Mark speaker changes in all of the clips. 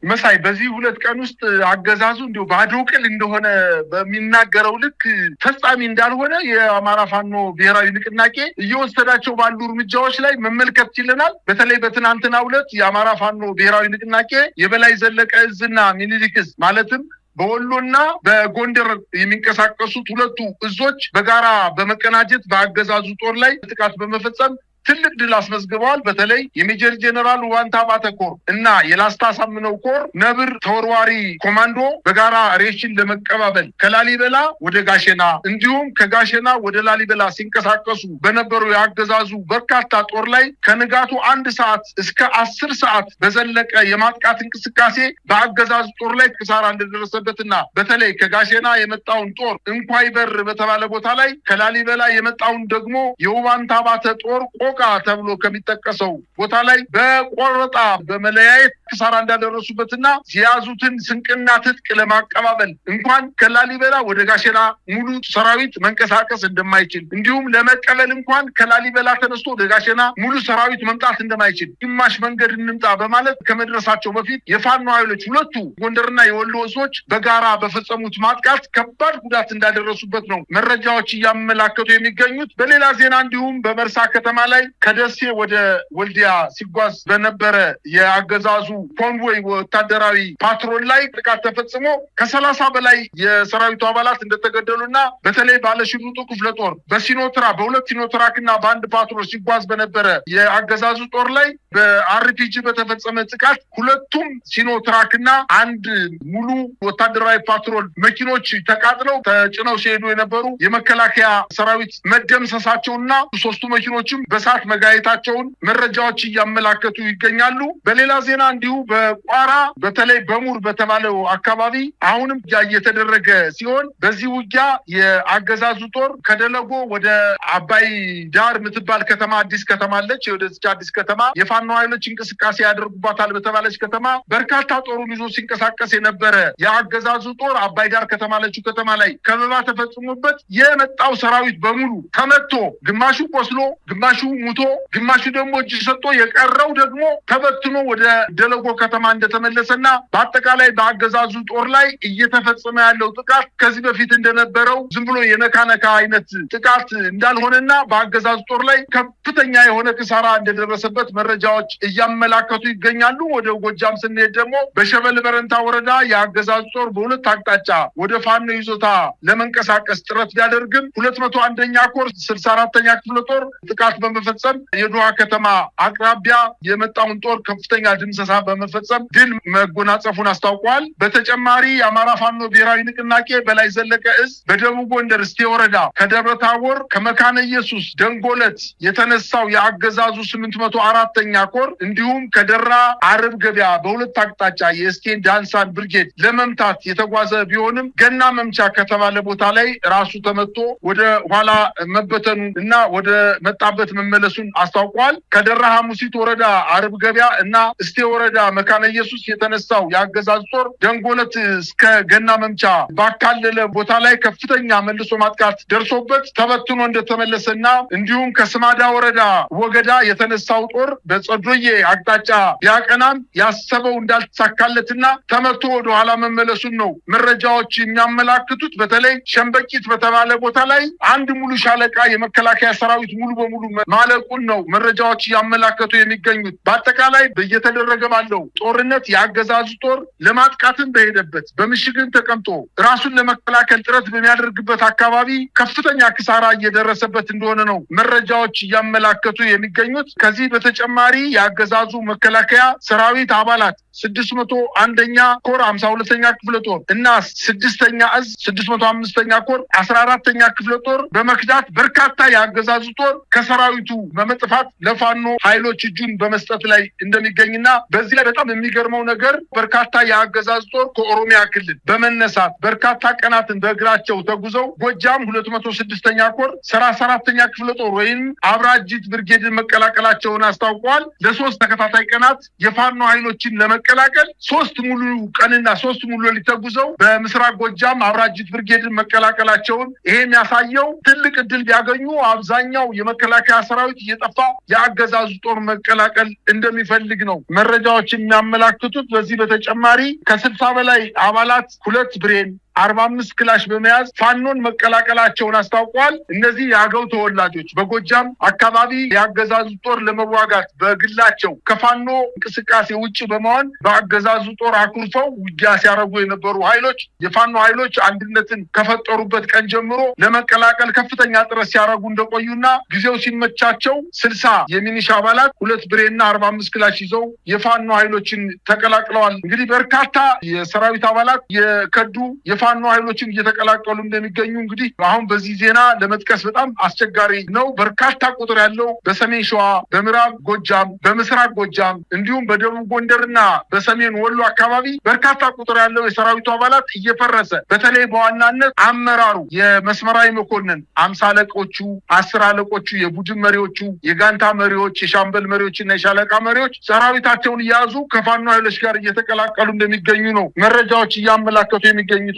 Speaker 1: መሳይ በዚህ ሁለት ቀን ውስጥ አገዛዙ እንዲሁ ባዶ ቅል እንደሆነ በሚናገረው ልክ ፈጻሚ እንዳልሆነ የአማራ ፋኖ ብሔራዊ ንቅናቄ እየወሰዳቸው ባሉ እርምጃዎች ላይ መመልከት ችለናል። በተለይ በትናንትናው ዕለት የአማራ ፋኖ ብሔራዊ ንቅናቄ የበላይ ዘለቀ እዝና ሚኒሊክ እዝ ማለትም በወሎና በጎንደር የሚንቀሳቀሱት ሁለቱ እዞች በጋራ በመቀናጀት በአገዛዙ ጦር ላይ ጥቃት በመፈጸም ትልቅ ድል አስመዝግበዋል። በተለይ የሜጀር ጀነራል ዋንታ ባተኮር እና የላስታ ሳምነው ኮር ነብር ተወርዋሪ ኮማንዶ በጋራ ሬሽን ለመቀባበል ከላሊበላ ወደ ጋሸና እንዲሁም ከጋሸና ወደ ላሊበላ ሲንቀሳቀሱ በነበሩ ያገዛዙ በርካታ ጦር ላይ ከንጋቱ 1 ሰዓት እስከ 10 ሰዓት በዘለቀ የማጥቃት እንቅስቃሴ በአገዛዙ ጦር ላይ ክሳራ እንደደረሰበትና በተለይ ከጋሸና የመጣውን ጦር እንኳይ በር በተባለ ቦታ ላይ ከላሊበላ የመጣውን ደግሞ የውባንታ ባተ ጦር ቆቃ ተብሎ ከሚጠቀሰው ቦታ ላይ በቆረጣ በመለያየት ክሳራ እንዳደረሱበትና የያዙትን ስንቅና ትጥቅ ለማቀባበል እንኳን ከላሊበላ ወደ ጋሸና ሙሉ ሰራዊት መንቀሳቀስ እንደማይችል እንዲሁም ለመቀበል እንኳን ከላሊበላ ተነስቶ ወደ ጋሸና ሙሉ ሰራዊት መምጣት እንደማይችል ግማሽ መንገድ እንምጣ በማለት ከመድረሳቸው በፊት የፋኖ ኃይሎች ሁለቱ ጎንደርና የወሎ እዞች በጋራ በፈጸሙት ማጥቃት ከባድ ጉዳት እንዳደረሱበት ነው መረጃዎች እያመላከቱ የሚገኙት። በሌላ ዜና እንዲሁም በመርሳ ከተማ ላይ ከደሴ ወደ ወልዲያ ሲጓዝ በነበረ የአገዛዙ ኮንቮይ ወታደራዊ ፓትሮል ላይ ጥቃት ተፈጽሞ ከ30 በላይ የሰራዊቱ አባላት እንደተገደሉና በተለይ ባለሽርጡ ክፍለ ጦር በሲኖትራ በሁለት ሲኖትራክና በአንድ ፓትሮል ሲጓዝ በነበረ የአገዛዙ ጦር ላይ በአርፒጂ በተፈጸመ ጥቃት ሁለቱም ሲኖትራክና አንድ ሙሉ ወታደራዊ ፓትሮል መኪኖች ተቃጥለው ተጭነው ሲሄዱ የነበሩ የመከላከያ ሰራዊት መደምሰሳቸውና ሶስቱ መኪኖችም በሳት መጋየታቸውን መረጃዎች እያመላከቱ ይገኛሉ። በሌላ ዜና እንዲሁ በቋራ በተለይ በሙር በተባለው አካባቢ አሁንም እየተደረገ ሲሆን በዚህ ውጊያ የአገዛዙ ጦር ከደለጎ ወደ አባይ ዳር ምትባል ከተማ አዲስ ከተማ አለች። ወደዚህ አዲስ ከተማ የፋኖ ኃይሎች እንቅስቃሴ ያደርጉባታል በተባለች ከተማ በርካታ ጦሩን ይዞ ሲንቀሳቀስ የነበረ የአገዛዙ ጦር አባይ ዳር ከተማ አለችው ከተማ ላይ ከበባ ተፈጽሞበት የመጣው ሰራዊት በሙሉ ተመቶ ግማሹ ቆስሎ ግማሹ ሙቶ ግማሹ ደግሞ እጅ ሰጥቶ የቀረው ደግሞ ተበትኖ ወደ ደለጎ ከተማ እንደተመለሰና በአጠቃላይ በአገዛዙ ጦር ላይ እየተፈጸመ ያለው ጥቃት ከዚህ በፊት እንደነበረው ዝም ብሎ የነካነካ አይነት ጥቃት እንዳልሆነና በአገዛዙ ጦር ላይ ከፍተኛ የሆነ ክሳራ እንደደረሰበት መረጃዎች እያመላከቱ ይገኛሉ። ወደ ጎጃም ስንሄድ ደግሞ በሸበል በረንታ ወረዳ የአገዛዙ ጦር በሁለት አቅጣጫ ወደ ፋኖ ይዞታ ለመንቀሳቀስ ጥረት ቢያደርግም 201ኛ ኮር 64ኛ ክፍለ ጦር ጥቃት በመፈጸም የዱሃ ከተማ አቅራቢያ የመጣውን ጦር ከፍተኛ ድምሰሳ በመፈጸም ድል መጎናጸፉን አስታውቋል። በተጨማሪ የአማራ ፋኖ ብሔራዊ ንቅናቄ በላይ ዘለቀ እዝ በደቡብ ጎንደር እስቴ ወረዳ ከደብረ ታቦር ከመካነ ኢየሱስ ደንጎለት የተነሳው የአገዛዙ 804ኛ ኮር እንዲሁም ከደራ አርብ ገበያ በሁለት አቅጣጫ የእስቴን ዳንሳን ብርጌድ ለመምታት የተጓዘ ቢሆንም ገና መምቻ ከተባለ ቦታ ላይ ራሱ ተመቶ ወደ ኋላ መበተኑ እና ወደ መጣበት መመለሱን አስታውቋል። ከደራ ሐሙሲት ወረዳ አርብ ገበያ እና እስቴ ወረዳ መካነ ኢየሱስ የተነሳው የአገዛዙ ጦር ደንጎለት እስከ ገና መምቻ ባካለለ ቦታ ላይ ከፍተኛ መልሶ ማጥቃት ደርሶበት ተበትኖ እንደተመለሰና እንዲሁም ከስማዳ ወረዳ ወገዳ የተነሳው ጦር በጸዶዬ አቅጣጫ ቢያቀናም ያሰበው እንዳልተሳካለትና ተመቶ ወደ ኋላ መመለሱን ነው መረጃዎች የሚያመላክቱት። በተለይ ሸምበቂት በተባለ ቦታ ላይ አንድ ሙሉ ሻለቃ የመከላከያ ሰራዊት ሙሉ በሙሉ ማለቁን ነው መረጃዎች ያመላከቱ የሚገኙት። በአጠቃላይ እየተደረገ ባለው ጦርነት የአገዛዙ ጦር ለማጥቃትን በሄደበት በምሽግን ተቀምጦ ራሱን ለመከላከል ጥረት በሚያደርግበት አካባቢ ከፍተኛ ክሳራ እየደረሰበት እንደሆነ ነው መረጃዎች እያመላከቱ የሚገኙት። ከዚህ በተጨማሪ የአገዛዙ መከላከያ ሰራዊት አባላት 601ኛ ኮር 52ኛ ክፍለ ጦር እና 6ኛ እዝ 605ኛ ኮር 14ኛ ክፍለ ጦር በመክዳት በርካታ የአገዛዙ ጦር ከሰራዊቱ በመጥፋት ለፋኖ ኃይሎች እጁን በመስጠት ላይ እንደሚገኝና በዚህ ላይ በጣም የሚገርመው ነገር በርካታ የአገዛዙ ጦር ከኦሮሚያ ክልል በመነሳት በርካታ ቀናትን በእግራቸው ተጉዘው ጎጃም 206ኛ ኮር 34ኛ ክፍለ ጦር ወይም አብራጅት ብርጌድን መቀላቀላቸውን አስታውቀዋል። ለሶስት ተከታታይ ቀናት የፋኖ ኃይሎችን ለመቀላቀል 3 ሙሉ ቀንና 3 ሙሉ ሌሊት ተጉዘው በምስራቅ ጎጃም አብራጅት ብርጌድን መቀላቀላቸውን ይሄ የሚያሳየው ትልቅ እድል ቢያገኙ አብዛኛው የመከላከያ ሰራዊት ሰራዊት እየጠፋ የአገዛዙ ጦር መቀላቀል እንደሚፈልግ ነው መረጃዎች የሚያመላክቱት። በዚህ በተጨማሪ ከ60 በላይ አባላት 2 ብሬን 45 ክላሽ በመያዝ ፋኖን መቀላቀላቸውን አስታውቀዋል። እነዚህ የአገው ተወላጆች በጎጃም አካባቢ የአገዛዙ ጦር ለመዋጋት በግላቸው ከፋኖ እንቅስቃሴ ውጭ በመሆን በአገዛዙ ጦር አኩርፈው ውጊያ ሲያደርጉ የነበሩ ኃይሎች የፋኖ ኃይሎች አንድነትን ከፈጠሩበት ቀን ጀምሮ ለመቀላቀል ከፍተኛ ጥረት ሲያደርጉ እንደቆዩና ጊዜው ሲመቻቸው 60 የሚኒሻ አባላት 2 ብሬንና 45 ክላሽ ይዘው የፋኖ ኃይሎችን ተቀላቅለዋል። እንግዲህ በርካታ የሰራዊት አባላት የከዱ የፋኖ ኃይሎችን እየተቀላቀሉ እንደሚገኙ እንግዲህ አሁን በዚህ ዜና ለመጥቀስ በጣም አስቸጋሪ ነው። በርካታ ቁጥር ያለው በሰሜን ሸዋ፣ በምዕራብ ጎጃም፣ በምስራቅ ጎጃም እንዲሁም በደቡብ ጎንደርና በሰሜን ወሎ አካባቢ በርካታ ቁጥር ያለው የሰራዊቱ አባላት እየፈረሰ በተለይ በዋናነት አመራሩ የመስመራዊ መኮንን 50 አለቆቹ፣ 10 አለቆቹ፣ የቡድን መሪዎቹ፣ የጋንታ መሪዎች፣ የሻምበል መሪዎችና የሻለቃ መሪዎች ሰራዊታቸውን እያያዙ ከፋኖ ኃይሎች ጋር እየተቀላቀሉ እንደሚገኙ ነው መረጃዎች እያመላከቱ የሚገኙት።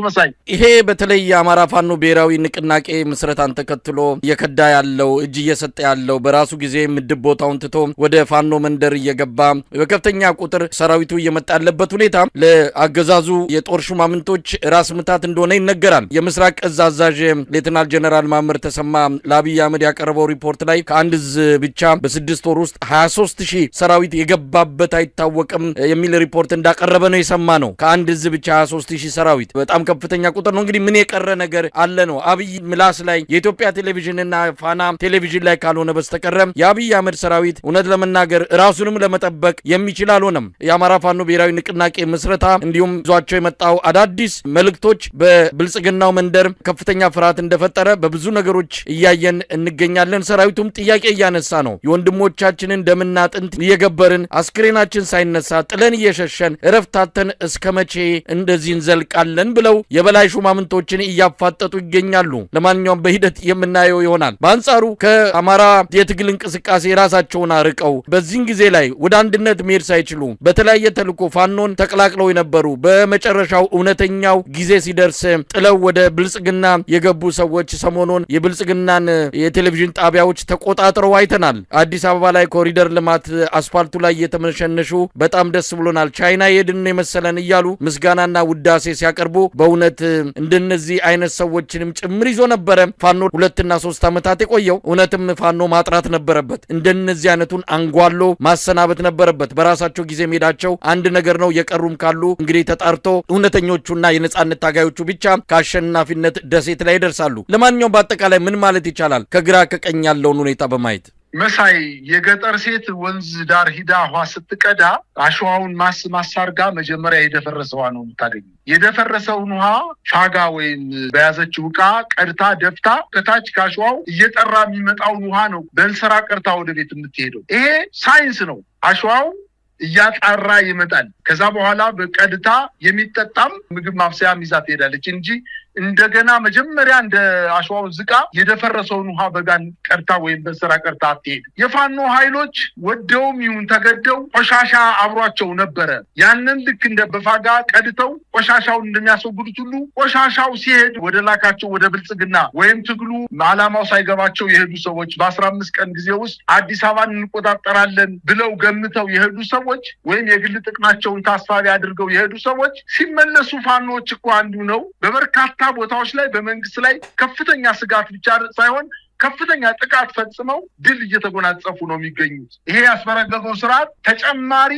Speaker 2: ይሄ በተለይ የአማራ ፋኖ ብሔራዊ ንቅናቄ ምስረታን ተከትሎ እየከዳ ያለው እጅ እየሰጠ ያለው በራሱ ጊዜ ምድብ ቦታውን ትቶ ወደ ፋኖ መንደር እየገባ በከፍተኛ ቁጥር ሰራዊቱ እየመጣ ያለበት ሁኔታ ለአገዛዙ የጦር ሹማምንቶች ራስ ምታት እንደሆነ ይነገራል። የምስራቅ እዝ አዛዥ ሌተናል ጀነራል ማመር ተሰማ ለአብይ አህመድ ያቀረበው ሪፖርት ላይ ከአንድ እዝ ብቻ በ6 ወር ውስጥ 23000 ሰራዊት የገባበት አይታወቅም የሚል ሪፖርት እንዳቀረበ ነው የሰማ ነው። ከአንድ እዝ ብቻ 23000 ሰራዊት በጣም ከፍተኛ ቁጥር ነው። እንግዲህ ምን የቀረ ነገር አለ ነው? አብይ ምላስ ላይ የኢትዮጵያ ቴሌቪዥንና ፋና ቴሌቪዥን ላይ ካልሆነ በስተቀር የአብይ አህመድ ሰራዊት እውነት ለመናገር ራሱንም ለመጠበቅ የሚችል አልሆነም። የአማራ ፋኖ ብሔራዊ ንቅናቄ ምስረታ እንዲሁም ይዟቸው የመጣው አዳዲስ መልእክቶች በብልጽግናው መንደር ከፍተኛ ፍርሃት እንደፈጠረ በብዙ ነገሮች እያየን እንገኛለን። ሰራዊቱም ጥያቄ እያነሳ ነው። የወንድሞቻችንን ደምና አጥንት እየገበርን አስክሬናችን ሳይነሳ ጥለን እየሸሸን እረፍታተን እስከመቼ እንደዚህ እንዘልቃለን ብለው የበላይ ሹማምንቶችን እያፋጠጡ ይገኛሉ። ለማንኛውም በሂደት የምናየው ይሆናል። በአንጻሩ ከአማራ የትግል እንቅስቃሴ ራሳቸውን አርቀው በዚህን ጊዜ ላይ ወደ አንድነት መሄድ ሳይችሉ በተለያየ ተልዕኮ ፋኖን ተቀላቅለው የነበሩ በመጨረሻው እውነተኛው ጊዜ ሲደርስ ጥለው ወደ ብልጽግና የገቡ ሰዎች ሰሞኑን የብልጽግናን የቴሌቪዥን ጣቢያዎች ተቆጣጥረው አይተናል። አዲስ አበባ ላይ ኮሪደር ልማት አስፋልቱ ላይ እየተመሸነሹ በጣም ደስ ብሎናል፣ ቻይና ሄድን የመሰለን እያሉ ምስጋናና ውዳሴ ሲያቀርቡ በእውነት እንደነዚህ አይነት ሰዎችንም ጭምር ይዞ ነበረ ፋኖ 2 እና 3 ዓመታት የቆየው። እውነትም ፋኖ ማጥራት ነበረበት። እንደነዚህ አይነቱን አንጓሎ ማሰናበት ነበረበት። በራሳቸው ጊዜ ሄዳቸው አንድ ነገር ነው። የቀሩም ካሉ እንግዲህ ተጣርቶ እውነተኞቹና የነጻነት ታጋዮቹ ብቻ ከአሸናፊነት ደሴት ላይ ይደርሳሉ። ለማንኛውም በአጠቃላይ ምን ማለት ይቻላል ከግራ ከቀኝ ያለውን ሁኔታ በማየት
Speaker 1: መሳይ የገጠር ሴት ወንዝ ዳር ሂዳ ውሃ ስትቀዳ አሸዋውን ማሳርጋ መጀመሪያ የደፈረሰ ውሃ ነው የምታገኘው። የደፈረሰውን ውሃ ፋጋ ወይም በያዘችው ዕቃ ቀድታ ደፍታ ከታች ካሸዋው እየጠራ የሚመጣውን ውሃ ነው በእንስራ ቀርታ ወደ ቤት የምትሄደው። ይሄ ሳይንስ ነው። አሸዋው እያጣራ ይመጣል። ከዛ በኋላ በቀድታ የሚጠጣም ምግብ ማብሰያ ይዛ ትሄዳለች እንጂ እንደገና መጀመሪያ እንደ አሸዋው ዝቃ የደፈረሰውን ውሃ በጋን ቀርታ ወይም በስራ ቀርታ አትሄድ። የፋኖ ኃይሎች ወደውም ይሁን ተገደው ቆሻሻ አብሯቸው ነበረ። ያንን ልክ እንደ በፋጋ ቀድተው ቆሻሻውን እንደሚያስወግዱት ሁሉ ቆሻሻው ሲሄድ ወደ ላካቸው ወደ ብልጽግና ወይም ትግሉ ዓላማው ሳይገባቸው የሄዱ ሰዎች በ15 ቀን ጊዜ ውስጥ አዲስ አበባን እንቆጣጠራለን ብለው ገምተው የሄዱ ሰዎች ወይም የግል ጥቅማቸውን ታሳቢ አድርገው የሄዱ ሰዎች ሲመለሱ ፋኖች እኮ አንዱ ነው በበርካታ ቦታዎች ላይ በመንግስት ላይ ከፍተኛ ስጋት ብቻ ሳይሆን ከፍተኛ ጥቃት ፈጽመው ድል እየተጎናጸፉ ነው የሚገኙት። ይሄ ያስፈረገገው ስርዓት ተጨማሪ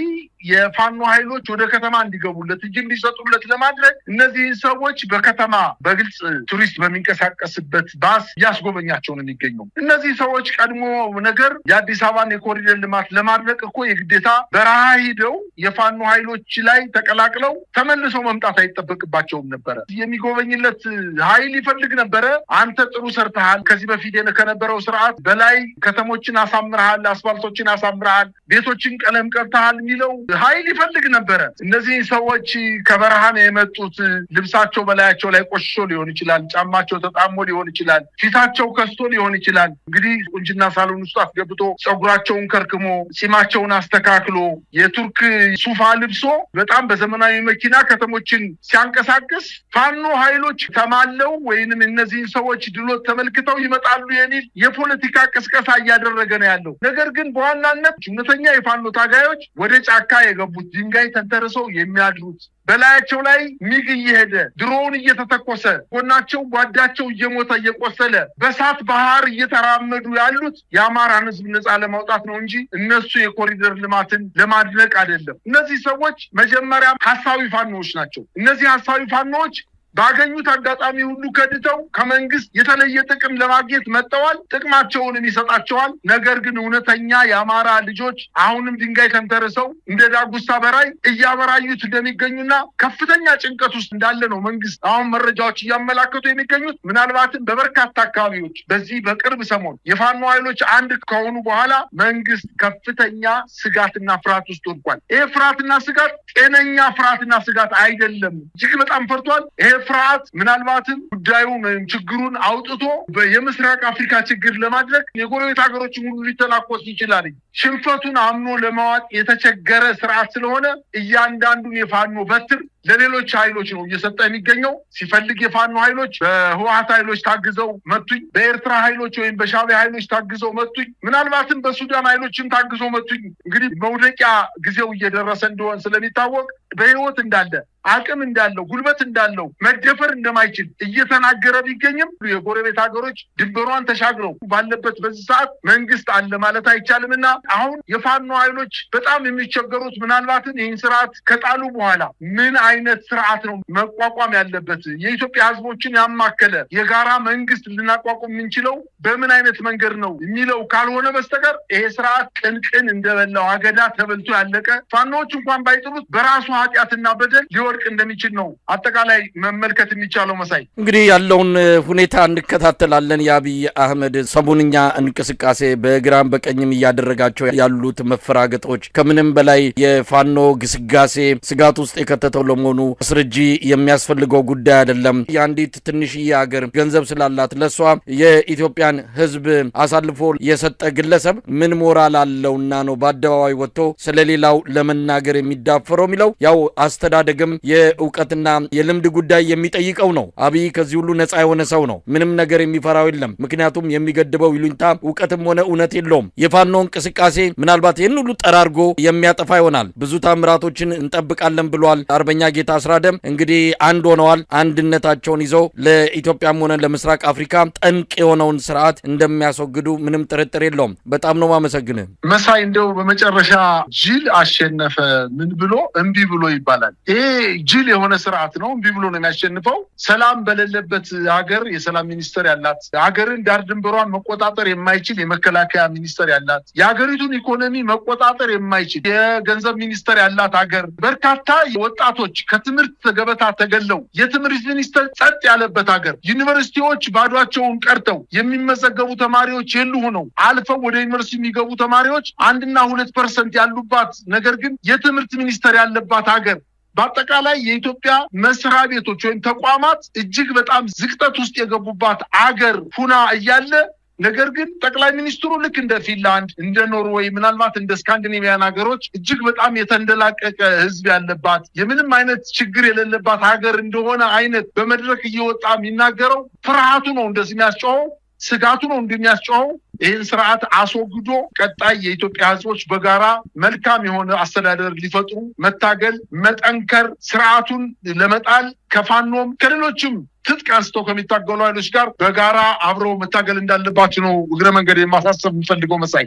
Speaker 1: የፋኖ ኃይሎች ወደ ከተማ እንዲገቡለት እጅ እንዲሰጡለት ለማድረግ እነዚህ ሰዎች በከተማ በግልጽ ቱሪስት በሚንቀሳቀስበት ባስ ያስጎበኛቸው ነው የሚገኘው። እነዚህ ሰዎች ቀድሞ ነገር የአዲስ አበባን የኮሪደር ልማት ለማድረግ እኮ የግዴታ በረሃ ሂደው የፋኖ ኃይሎች ላይ ተቀላቅለው ተመልሰው መምጣት አይጠበቅባቸውም ነበረ። የሚጎበኝለት ኃይል ይፈልግ ነበረ። አንተ ጥሩ ሰርተሃል፣ ከዚህ በፊት ከነበረው ስርዓት በላይ ከተሞችን አሳምረሃል፣ አስፋልቶችን አሳምረሃል፣ ቤቶችን ቀለም ቀብተሃል የሚለው ኃይል ይፈልግ ነበር። እነዚህ ሰዎች ከበረሃን የመጡት ልብሳቸው በላያቸው ላይ ቆሽሾ ሊሆን ይችላል፣ ጫማቸው ተጣሞ ሊሆን ይችላል፣ ፊታቸው ከስቶ ሊሆን ይችላል። እንግዲህ ቁንጅና ሳሎን ውስጥ አስገብቶ ጸጉራቸውን ከርክሞ ጺማቸውን አስተካክሎ የቱርክ ሱፋ ልብሶ በጣም በዘመናዊ መኪና ከተሞችን ሲያንቀሳቅስ ፋኖ ኃይሎች ተማለው ወይንም እነዚህ ሰዎች ድሎት ተመልክተው ይመጣሉ የሚል የፖለቲካ ቅስቀሳ እያደረገ ነው ያለው። ነገር ግን በዋናነት እውነተኛ የፋኖ ታጋዮች ወደ ጫካ የገቡት ድንጋይ ተንተርሰው የሚያድሩት በላያቸው ላይ ሚግ እየሄደ ድሮውን እየተተኮሰ ጎናቸው ጓዳቸው እየሞተ እየቆሰለ በሳት ባህር እየተራመዱ ያሉት የአማራን ሕዝብ ነፃ ለማውጣት ነው እንጂ እነሱ የኮሪደር ልማትን ለማድነቅ አይደለም። እነዚህ ሰዎች መጀመሪያ ሐሳዊ ፋኖዎች ናቸው። እነዚህ ሐሳዊ ፋኖዎች ባገኙት አጋጣሚ ሁሉ ከድተው ከመንግስት የተለየ ጥቅም ለማግኘት መጥተዋል። ጥቅማቸውንም ይሰጣቸዋል። ነገር ግን እውነተኛ የአማራ ልጆች አሁንም ድንጋይ ተንተርሰው እንደ ዳጉሳ በራይ እያበራዩት እንደሚገኙና ከፍተኛ ጭንቀት ውስጥ እንዳለ ነው መንግስት አሁን መረጃዎች እያመላከቱ የሚገኙት። ምናልባትም በበርካታ አካባቢዎች በዚህ በቅርብ ሰሞን የፋኖ ኃይሎች አንድ ከሆኑ በኋላ መንግስት ከፍተኛ ስጋትና ፍርሃት ውስጥ ወድቋል። ይሄ ፍርሃትና ስጋት ጤነኛ ፍርሃትና ስጋት አይደለም። እጅግ በጣም ፈርቷል። ይሄ ፍርሃት ምናልባትም ጉዳዩን ወይም ችግሩን አውጥቶ የምስራቅ አፍሪካ ችግር ለማድረግ የጎረቤት ሀገሮችን ሁሉ ሊተናኮስ ይችላል። ሽንፈቱን አምኖ ለማዋጥ የተቸገረ ስርዓት ስለሆነ እያንዳንዱን የፋኖ በትር ለሌሎች ኃይሎች ነው እየሰጠ የሚገኘው። ሲፈልግ የፋኖ ኃይሎች በህወሓት ኃይሎች ታግዘው መቱኝ፣ በኤርትራ ኃይሎች ወይም በሻዕቢያ ኃይሎች ታግዘው መቱኝ፣ ምናልባትም በሱዳን ኃይሎችም ታግዘው መቱኝ። እንግዲህ መውደቂያ ጊዜው እየደረሰ እንደሆነ ስለሚታወቅ በህይወት እንዳለ አቅም እንዳለው ጉልበት እንዳለው መደፈር እንደማይችል እየተናገረ ቢገኝም የጎረቤት ሀገሮች ድንበሯን ተሻግረው ባለበት በዚህ ሰዓት መንግስት አለ ማለት አይቻልምና አሁን የፋኖ ኃይሎች በጣም የሚቸገሩት ምናልባትም ይህን ስርዓት ከጣሉ በኋላ ምን አይነት ስርዓት ነው መቋቋም ያለበት? የኢትዮጵያ ህዝቦችን ያማከለ የጋራ መንግስት ልናቋቁም የምንችለው በምን አይነት መንገድ ነው የሚለው ካልሆነ በስተቀር ይሄ ስርዓት ቅንቅን እንደበላው አገዳ ተበልቶ ያለቀ ፋኖዎች እንኳን ባይጥሉት በራሱ ኃጢአትና በደል ሊወድቅ እንደሚችል ነው አጠቃላይ መመልከት የሚቻለው። መሳይ
Speaker 2: እንግዲህ ያለውን ሁኔታ እንከታተላለን። የአብይ አህመድ ሰሞንኛ እንቅስቃሴ በግራም በቀኝም እያደረጋቸው ያሉት መፈራገጦች ከምንም በላይ የፋኖ ግስጋሴ ስጋት ውስጥ የከተተው ለመሆኑ አስረጂ የሚያስፈልገው ጉዳይ አይደለም። የአንዲት ትንሽዬ ሀገር ገንዘብ ስላላት ለሷ የኢትዮጵያን ህዝብ አሳልፎ የሰጠ ግለሰብ ምን ሞራል አለውና ነው በአደባባይ ወጥቶ ስለሌላው ለመናገር የሚዳፈረው የሚለው ያው አስተዳደግም የእውቀትና የልምድ ጉዳይ የሚጠይቀው ነው። አብይ ከዚህ ሁሉ ነፃ የሆነ ሰው ነው። ምንም ነገር የሚፈራው የለም። ምክንያቱም የሚገድበው ይሉኝታ እውቀትም ሆነ እውነት የለውም። የፋኖ እንቅስቃሴ ምናልባት ይህን ሁሉ ጠራርጎ የሚያጠፋ ይሆናል። ብዙ ታምራቶችን እንጠብቃለን ብሏል አርበኛ ጌታ አስራደም። እንግዲህ አንድ ሆነዋል። አንድነታቸውን ይዘው ለኢትዮጵያም ሆነ ለምስራቅ አፍሪካ ጠንቅ የሆነውን ስርዓት እንደሚያስወግዱ ምንም ጥርጥር የለውም። በጣም ነው ማመሰግንህ
Speaker 1: መሳይ። እንደው በመጨረሻ ጅል አሸነፈ ምን ብሎ እምቢ ብሎ ይባላል። ይሄ ጅል የሆነ ስርዓት ነው። እምቢ ብሎ ነው የሚያሸንፈው። ሰላም በሌለበት ሀገር የሰላም ሚኒስተር ያላት፣ ሀገርን ዳር ድንበሯን መቆጣጠር የማይችል የመከላከያ ሚኒስተር ያላት፣ የሀገሪቱን ኢኮኖሚ መቆጣጠር የማይችል የገንዘብ ሚኒስተር ያላት ሀገር፣ በርካታ ወጣቶች ከትምህርት ገበታ ተገለው የትምህርት ሚኒስተር ጸጥ ያለበት ሀገር፣ ዩኒቨርሲቲዎች ባዷቸውን ቀርተው የሚመዘገቡ ተማሪዎች የሉ ሆነው አልፈው ወደ ዩኒቨርሲቲ የሚገቡ ተማሪዎች 1% እና 2% ያሉባት፣ ነገር ግን የትምህርት ሚኒስተር ያለባት ሀገር፣ በአጠቃላይ የኢትዮጵያ መስሪያ ቤቶች ወይም ተቋማት እጅግ በጣም ዝቅጠት ውስጥ የገቡባት አገር ሁና እያለ ነገር ግን ጠቅላይ ሚኒስትሩ ልክ እንደ ፊንላንድ እንደ ኖርዌይ ምናልባት እንደ ስካንዲኔቪያን ሀገሮች እጅግ በጣም የተንደላቀቀ ህዝብ ያለባት የምንም አይነት ችግር የሌለባት ሀገር እንደሆነ አይነት በመድረክ እየወጣ የሚናገረው ፍርሃቱ ነው እንደዚህ የሚያስጨው ስጋቱ ነው እንደሚያስጨው። ይህን ስርዓት አስወግዶ ቀጣይ የኢትዮጵያ ህዝቦች በጋራ መልካም የሆነ አስተዳደር ሊፈጥሩ መታገል መጠንከር፣ ስርዓቱን ለመጣል ከፋኖም ከሌሎችም ትጥቅ አንስተው ከሚታገሉ ኃይሎች ጋር በጋራ አብረው መታገል እንዳለባቸው ነው እግረ መንገድ የማሳሰብ የምፈልገው መሳይ።